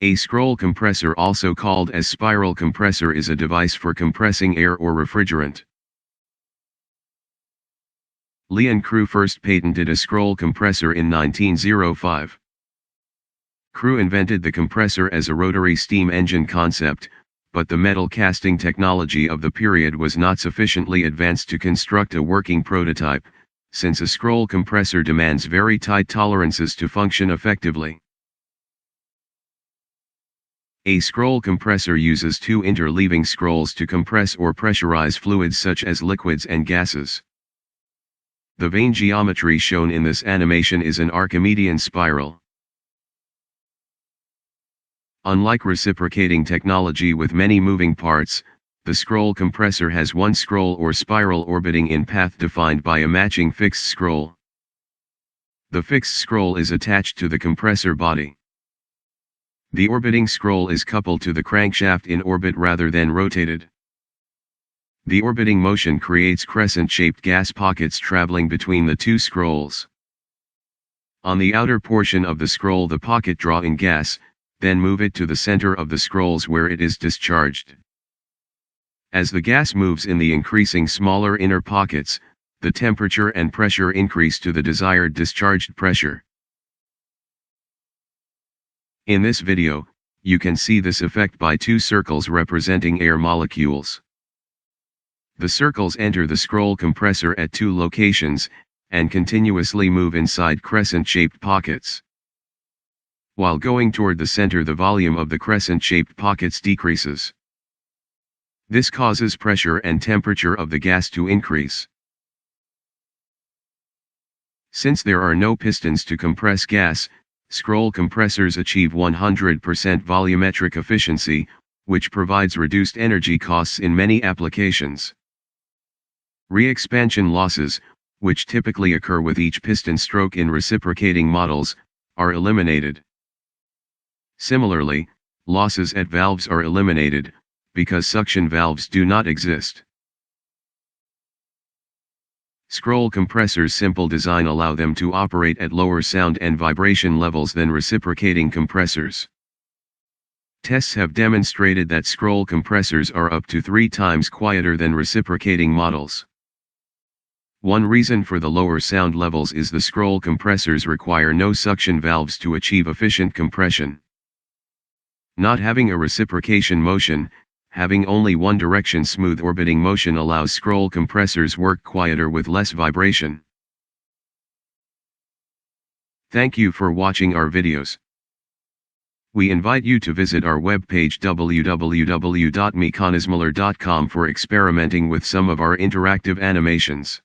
A scroll compressor, also called as spiral compressor, is a device for compressing air or refrigerant. Nguyen Duc first patented a scroll compressor in 1905. Duc invented the compressor as a rotary steam engine concept, but the metal casting technology of the period was not sufficiently advanced to construct a working prototype, since a scroll compressor demands very tight tolerances to function effectively. A scroll compressor uses two interleaving scrolls to compress or pressurize fluids such as liquids and gases. The vane geometry shown in this animation is an Archimedean spiral. Unlike reciprocating technology with many moving parts, the scroll compressor has one scroll or spiral orbiting in path defined by a matching fixed scroll. The fixed scroll is attached to the compressor body. The orbiting scroll is coupled to the crankshaft in orbit rather than rotated. The orbiting motion creates crescent-shaped gas pockets traveling between the two scrolls. On the outer portion of the scroll, the pocket draw in gas, then move it to the center of the scrolls where it is discharged. As the gas moves in the increasing smaller inner pockets, the temperature and pressure increase to the desired discharged pressure. In this video, you can see this effect by two circles representing air molecules. The circles enter the scroll compressor at two locations, and continuously move inside crescent-shaped pockets. While going toward the center, the volume of the crescent-shaped pockets decreases. This causes pressure and temperature of the gas to increase. Since there are no pistons to compress gas, scroll compressors achieve 100% volumetric efficiency, which provides reduced energy costs in many applications. Re-expansion losses, which typically occur with each piston stroke in reciprocating models, are eliminated. Similarly, losses at valves are eliminated, because suction valves do not exist. Scroll compressors' simple design allow them to operate at lower sound and vibration levels than reciprocating compressors. Tests have demonstrated that scroll compressors are up to 3 times quieter than reciprocating models. One reason for the lower sound levels is the scroll compressors require no suction valves to achieve efficient compression. Not having a reciprocation motion, having only one direction smooth orbiting motion allows scroll compressors work quieter with less vibration. Thank you for watching our videos. We invite you to visit our webpage www.mekanizmalar.com for experimenting with some of our interactive animations.